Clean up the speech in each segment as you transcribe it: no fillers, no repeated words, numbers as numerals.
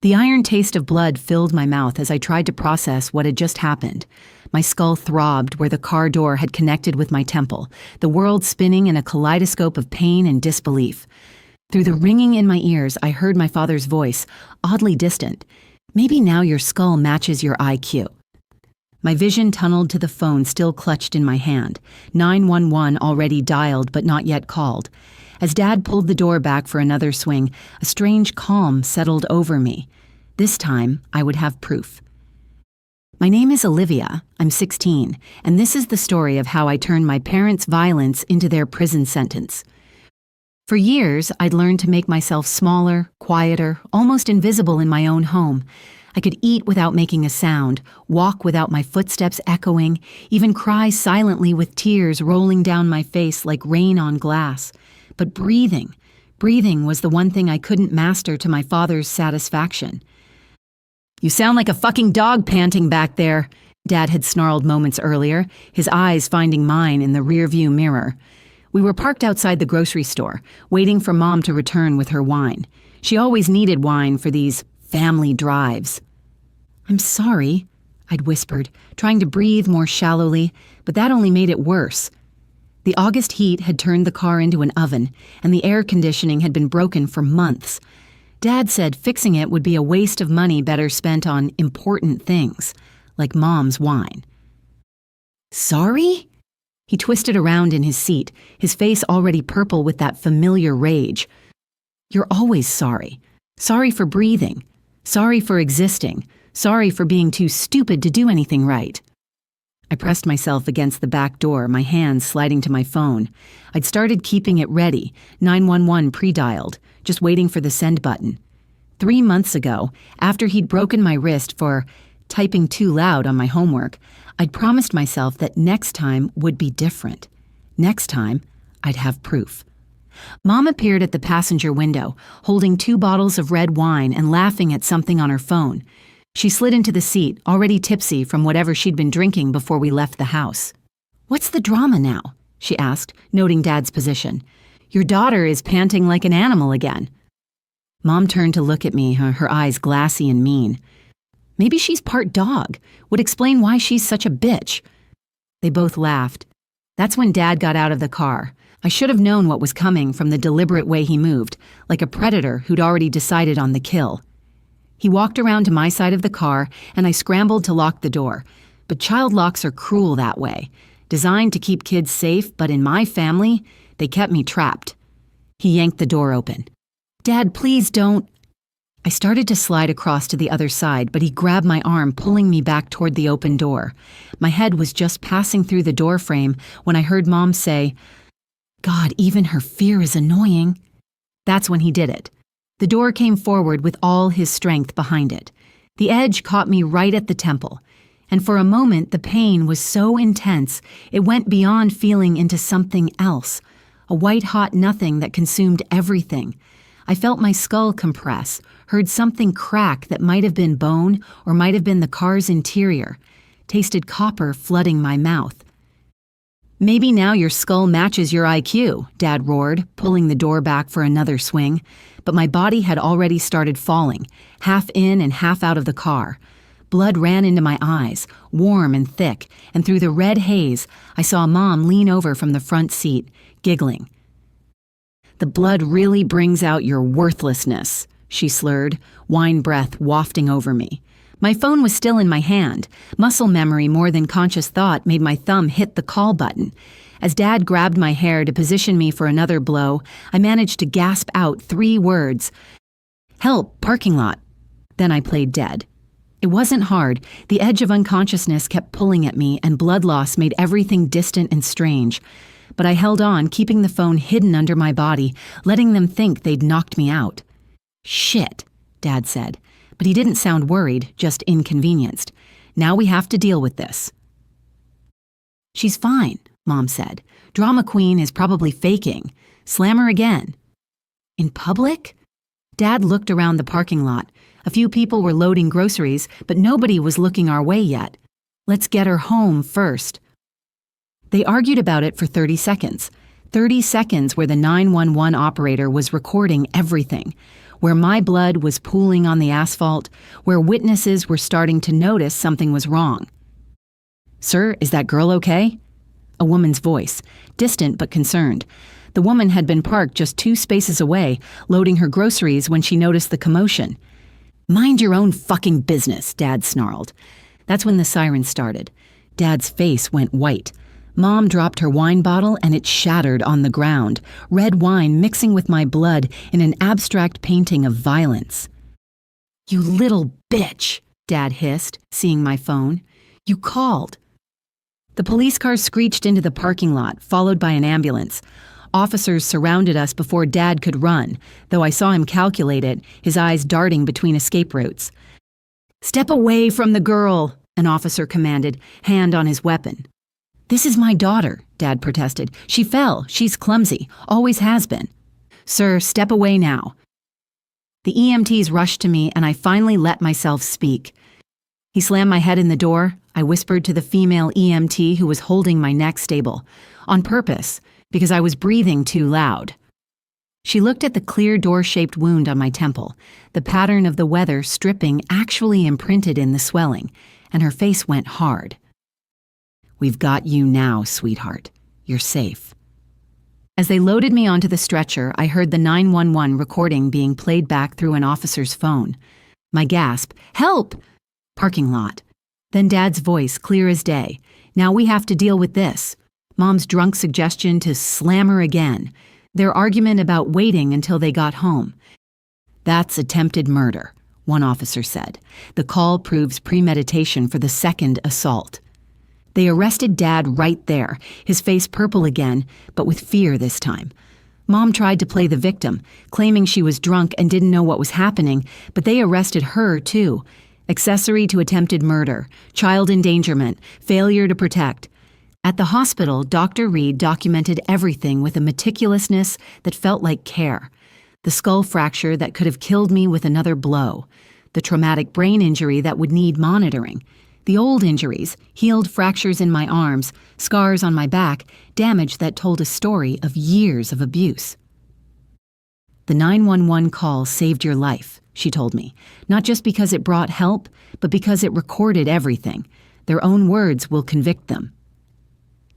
The iron taste of blood filled my mouth as I tried to process what had just happened. My skull throbbed where the car door had connected with my temple, the world spinning in a kaleidoscope of pain and disbelief. Through the ringing in my ears, I heard my father's voice, oddly distant. "Maybe now your skull matches your IQ." My vision tunneled to the phone still clutched in my hand, 911 already dialed but not yet called. As Dad pulled the door back for another swing, a strange calm settled over me. This time, I would have proof. My name is Olivia, I'm 16, and this is the story of how I turned my parents' violence into their prison sentence. For years, I'd learned to make myself smaller, quieter, almost invisible in my own home. I could eat without making a sound, walk without my footsteps echoing, even cry silently with tears rolling down my face like rain on glass. But breathing was the one thing I couldn't master to my father's satisfaction. "You sound like a fucking dog panting back there," Dad had snarled moments earlier, his eyes finding mine in the rearview mirror. We were parked outside the grocery store, waiting for Mom to return with her wine. She always needed wine for these family drives. "I'm sorry," I'd whispered, trying to breathe more shallowly, but that only made it worse. The August heat had turned the car into an oven, and the air conditioning had been broken for months. Dad said fixing it would be a waste of money better spent on important things, like Mom's wine. "Sorry?" He twisted around in his seat, his face already purple with that familiar rage. "You're always sorry. Sorry for breathing. Sorry for existing. Sorry for being too stupid to do anything right." I pressed myself against the back door, my hands sliding to my phone. I'd started keeping it ready, 911 pre-dialed, just waiting for the send button. 3 months ago, after he'd broken my wrist for typing too loud on my homework, I'd promised myself that next time would be different. Next time, I'd have proof. Mom appeared at the passenger window, holding 2 bottles of red wine and laughing at something on her phone. She slid into the seat, already tipsy from whatever she'd been drinking before we left the house. "What's the drama now?" she asked, noting Dad's position. "Your daughter is panting like an animal again." Mom turned to look at me, her eyes glassy and mean. "Maybe she's part dog. Would explain why she's such a bitch." They both laughed. That's when Dad got out of the car. I should have known what was coming from the deliberate way he moved, like a predator who'd already decided on the kill. He walked around to my side of the car, and I scrambled to lock the door. But child locks are cruel that way, designed to keep kids safe, but in my family, they kept me trapped. He yanked the door open. "Dad, please don't." I started to slide across to the other side, but he grabbed my arm, pulling me back toward the open door. My head was just passing through the door frame when I heard Mom say, "God, even her fear is annoying." That's when he did it. The door came forward with all his strength behind it. The edge caught me right at the temple, and for a moment the pain was so intense it went beyond feeling into something else, a white-hot nothing that consumed everything. I felt my skull compress, heard something crack that might have been bone or might have been the car's interior, tasted copper flooding my mouth. "Maybe now your skull matches your IQ," Dad roared, pulling the door back for another swing. But my body had already started falling, half in and half out of the car. Blood ran into my eyes, warm and thick, and through the red haze, I saw Mom lean over from the front seat, giggling. "The blood really brings out your worthlessness," she slurred, wine breath wafting over me. My phone was still in my hand. Muscle memory more than conscious thought made my thumb hit the call button. As Dad grabbed my hair to position me for another blow, I managed to gasp out 3 words. "Help, parking lot." Then I played dead. It wasn't hard. The edge of unconsciousness kept pulling at me, and blood loss made everything distant and strange. But I held on, keeping the phone hidden under my body, letting them think they'd knocked me out. "Shit," Dad said. But he didn't sound worried, just inconvenienced. "Now we have to deal with this." "She's fine," Mom said. "Drama queen is probably faking. Slam her again." "In public?" Dad looked around the parking lot. A few people were loading groceries, but nobody was looking our way yet. "Let's get her home first." They argued about it for 30 seconds. 30 seconds where the 911 operator was recording everything, where my blood was pooling on the asphalt, where witnesses were starting to notice something was wrong. "Sir, is that girl okay?" A woman's voice, distant but concerned. The woman had been parked just 2 spaces away, loading her groceries when she noticed the commotion. "Mind your own fucking business," Dad snarled. That's when the siren started. Dad's face went white. Mom dropped her wine bottle and it shattered on the ground, red wine mixing with my blood in an abstract painting of violence. "You little bitch," Dad hissed, seeing my phone. "You called." The police car screeched into the parking lot, followed by an ambulance. Officers surrounded us before Dad could run, though I saw him calculate it, his eyes darting between escape routes. "Step away from the girl," an officer commanded, hand on his weapon. "This is my daughter," Dad protested. "She fell. She's clumsy. Always has been." "Sir, step away now." The EMTs rushed to me and I finally let myself speak. He slammed my head in the door. I whispered to the female EMT who was holding my neck stable, on purpose, because I was breathing too loud. She looked at the clear door-shaped wound on my temple, the pattern of the weather stripping actually imprinted in the swelling, and her face went hard. "We've got you now, sweetheart. You're safe." As they loaded me onto the stretcher, I heard the 911 recording being played back through an officer's phone. My gasp, "Help!" Parking lot. Then Dad's voice, clear as day. "Now we have to deal with this." Mom's drunk suggestion to slam her again. Their argument about waiting until they got home. "That's attempted murder," one officer said. "The call proves premeditation for the second assault." They arrested Dad right there, his face purple again, but with fear this time. Mom tried to play the victim, claiming she was drunk and didn't know what was happening, but they arrested her too. Accessory to attempted murder, child endangerment, failure to protect. At the hospital, Dr. Reed documented everything with a meticulousness that felt like care. The skull fracture that could have killed me with another blow. The traumatic brain injury that would need monitoring. The old injuries, healed fractures in my arms, scars on my back, damage that told a story of years of abuse. "The 911 call saved your life," she told me, "not just because it brought help, but because it recorded everything. Their own words will convict them."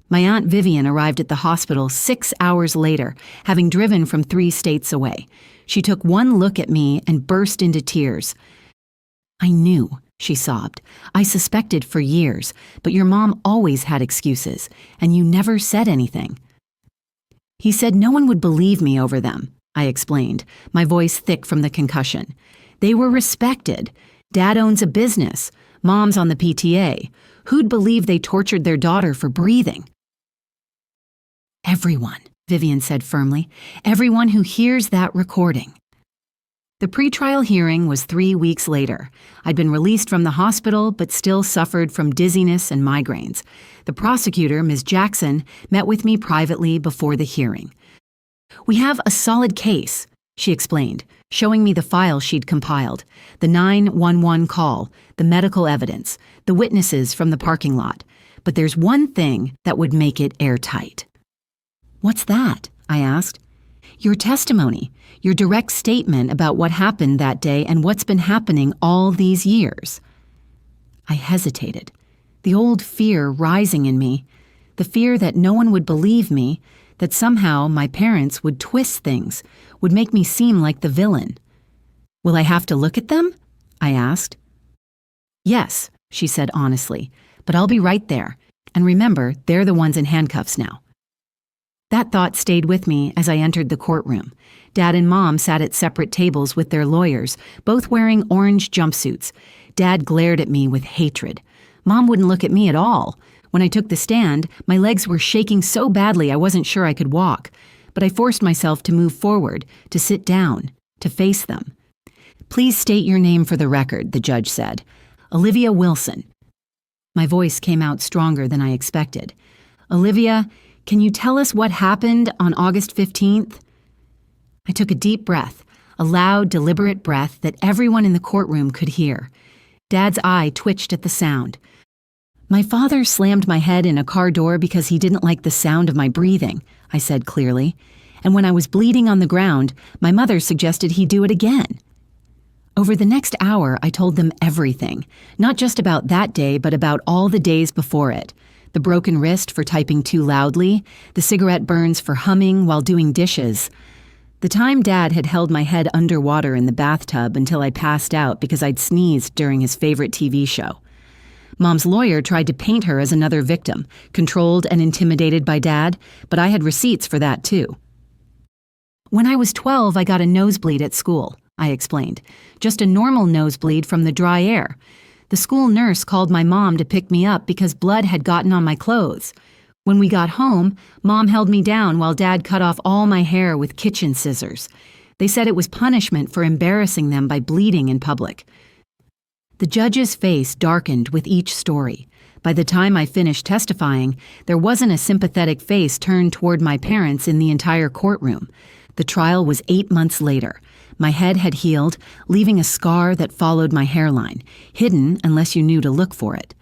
My Aunt Vivian arrived at the hospital 6 hours later, having driven from 3 states away. She took one look at me and burst into tears. "I knew," she sobbed. "I suspected for years, but your mom always had excuses, and you never said anything." "He said no one would believe me over them," I explained, my voice thick from the concussion. "They were respected. Dad owns a business. Mom's on the PTA. Who'd believe they tortured their daughter for breathing?" "Everyone," Vivian said firmly. "Everyone who hears that recording." The pretrial hearing was 3 weeks later. I'd been released from the hospital, but still suffered from dizziness and migraines. The prosecutor, Ms. Jackson, met with me privately before the hearing. "We have a solid case," she explained, showing me the file she'd compiled, the 911 call, the medical evidence, the witnesses from the parking lot. "But there's one thing that would make it airtight." "What's that?" I asked. "Your testimony, your direct statement about what happened that day and what's been happening all these years." I hesitated, the old fear rising in me, the fear that no one would believe me, that somehow my parents would twist things, would make me seem like the villain. "Will I have to look at them?" I asked. "Yes," she said honestly, "but I'll be right there. And remember, they're the ones in handcuffs now." That thought stayed with me as I entered the courtroom. Dad and Mom sat at separate tables with their lawyers, both wearing orange jumpsuits. Dad glared at me with hatred. Mom wouldn't look at me at all. When I took the stand, my legs were shaking so badly I wasn't sure I could walk. But I forced myself to move forward, to sit down, to face them. "Please state your name for the record," the judge said. "Olivia Wilson." My voice came out stronger than I expected. "Olivia, can you tell us what happened on August 15th? I took a deep breath, a loud, deliberate breath that everyone in the courtroom could hear. Dad's eye twitched at the sound. "My father slammed my head in a car door because he didn't like the sound of my breathing," I said clearly. And when I was bleeding on the ground, my mother suggested he do it again. Over the next hour, I told them everything, not just about that day, but about all the days before it. The broken wrist for typing too loudly, the cigarette burns for humming while doing dishes. The time Dad had held my head underwater in the bathtub until I passed out because I'd sneezed during his favorite TV show. Mom's lawyer tried to paint her as another victim, controlled and intimidated by Dad, but I had receipts for that too. When I was 12, I got a nosebleed at school, I explained. Just a normal nosebleed from the dry air. The school nurse called my mom to pick me up because blood had gotten on my clothes. When we got home, Mom held me down while Dad cut off all my hair with kitchen scissors. They said it was punishment for embarrassing them by bleeding in public. The judge's face darkened with each story. By the time I finished testifying, there wasn't a sympathetic face turned toward my parents in the entire courtroom. The trial was 8 months later. My head had healed, leaving a scar that followed my hairline, hidden unless you knew to look for it.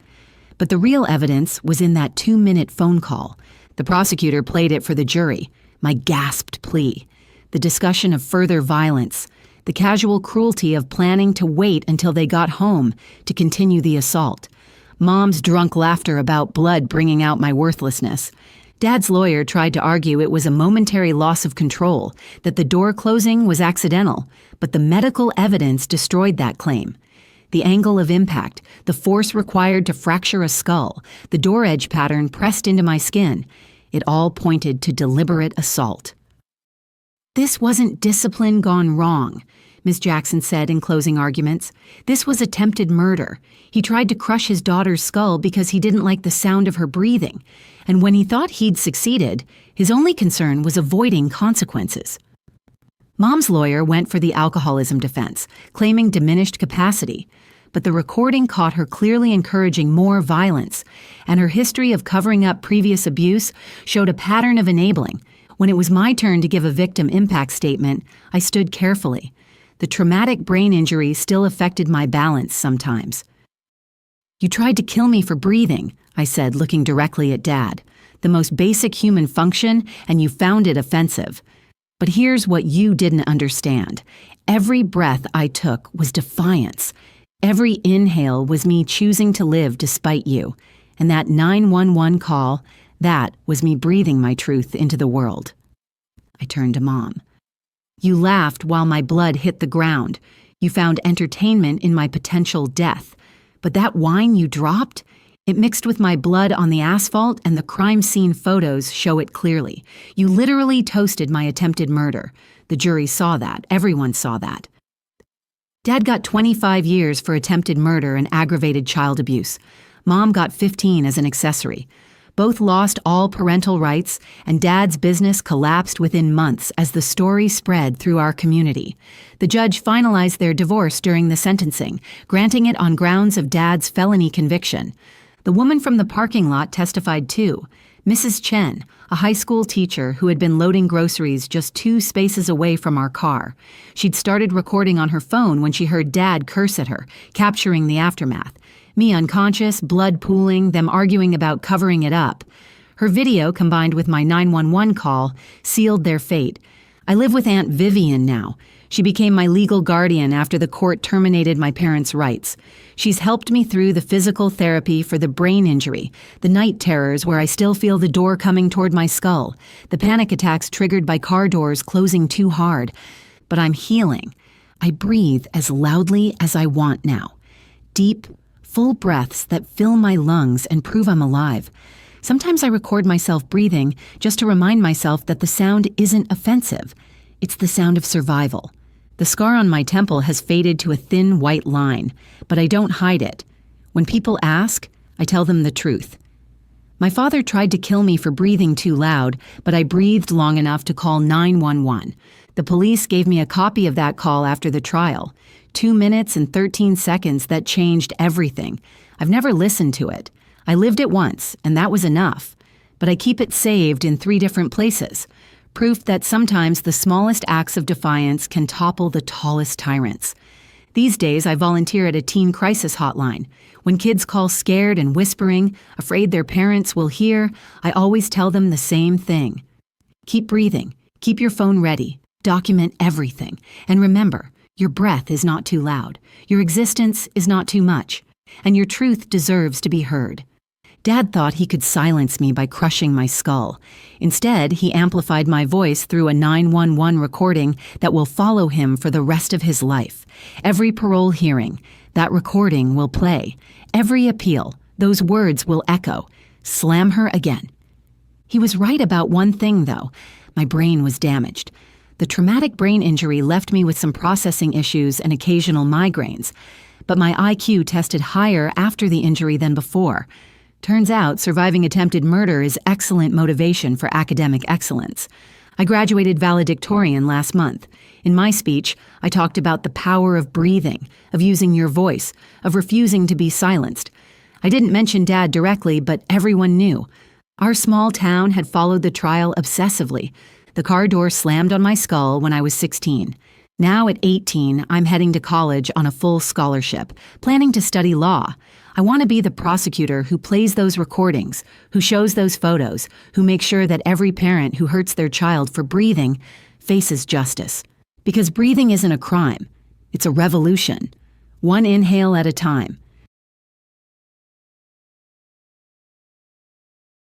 But the real evidence was in that 2-minute phone call. The prosecutor played it for the jury, my gasped plea, the discussion of further violence, the casual cruelty of planning to wait until they got home to continue the assault, Mom's drunk laughter about blood bringing out my worthlessness. Dad's lawyer tried to argue it was a momentary loss of control, that the door closing was accidental, but the medical evidence destroyed that claim. The angle of impact, the force required to fracture a skull, the door edge pattern pressed into my skin, it all pointed to deliberate assault. This wasn't discipline gone wrong, Ms. Jackson said in closing arguments. This was attempted murder. He tried to crush his daughter's skull because he didn't like the sound of her breathing, and when he thought he'd succeeded, his only concern was avoiding consequences. Mom's lawyer went for the alcoholism defense, claiming diminished capacity, but the recording caught her clearly encouraging more violence, and her history of covering up previous abuse showed a pattern of enabling. When it was my turn to give a victim impact statement, I stood carefully. The traumatic brain injury still affected my balance sometimes. "You tried to kill me for breathing," I said, looking directly at Dad. "The most basic human function, and you found it offensive. But here's what you didn't understand. Every breath I took was defiance. Every inhale was me choosing to live despite you. And that 911 call, that was me breathing my truth into the world." I turned to Mom. "You laughed while my blood hit the ground. You found entertainment in my potential death. But that wine you dropped? It mixed with my blood on the asphalt, and the crime scene photos show it clearly. You literally toasted my attempted murder. The jury saw that. Everyone saw that." Dad got 25 years for attempted murder and aggravated child abuse. Mom got 15 as an accessory. Both lost all parental rights, and Dad's business collapsed within months as the story spread through our community. The judge finalized their divorce during the sentencing, granting it on grounds of Dad's felony conviction. The woman from the parking lot testified too, Mrs. Chen, a high school teacher who had been loading groceries just 2 spaces away from our car. She'd started recording on her phone when she heard Dad curse at her, capturing the aftermath. Me unconscious, blood pooling, them arguing about covering it up. Her video, combined with my 911 call, sealed their fate. I live with Aunt Vivian now. She became my legal guardian after the court terminated my parents' rights. She's helped me through the physical therapy for the brain injury, the night terrors where I still feel the door coming toward my skull, the panic attacks triggered by car doors closing too hard. But I'm healing. I breathe as loudly as I want now. Deep, full breaths that fill my lungs and prove I'm alive. Sometimes I record myself breathing just to remind myself that the sound isn't offensive. It's the sound of survival. The scar on my temple has faded to a thin white line, but I don't hide it. When people ask, I tell them the truth. My father tried to kill me for breathing too loud, but I breathed long enough to call 911. The police gave me a copy of that call after the trial. 2 minutes and 13 seconds that changed everything. I've never listened to it. I lived it once, and that was enough. But I keep it saved in 3 different places. Proof that sometimes the smallest acts of defiance can topple the tallest tyrants. These days, I volunteer at a teen crisis hotline. When kids call scared and whispering, afraid their parents will hear, I always tell them the same thing. Keep breathing. Keep your phone ready. Document everything. And remember, your breath is not too loud. Your existence is not too much. And your truth deserves to be heard. Dad thought he could silence me by crushing my skull. Instead, he amplified my voice through a 911 recording that will follow him for the rest of his life. Every parole hearing, that recording will play. Every appeal, those words will echo. Slam her again. He was right about one thing, though. My brain was damaged. The traumatic brain injury left me with some processing issues and occasional migraines. But my IQ tested higher after the injury than before. Turns out, surviving attempted murder is excellent motivation for academic excellence. I graduated valedictorian last month. In my speech, I talked about the power of breathing, of using your voice, of refusing to be silenced. I didn't mention Dad directly, but everyone knew. Our small town had followed the trial obsessively. The car door slammed on my skull when I was 16. Now at 18, I'm heading to college on a full scholarship, planning to study law. I want to be the prosecutor who plays those recordings, who shows those photos, who makes sure that every parent who hurts their child for breathing faces justice. Because breathing isn't a crime. It's a revolution. One inhale at a time.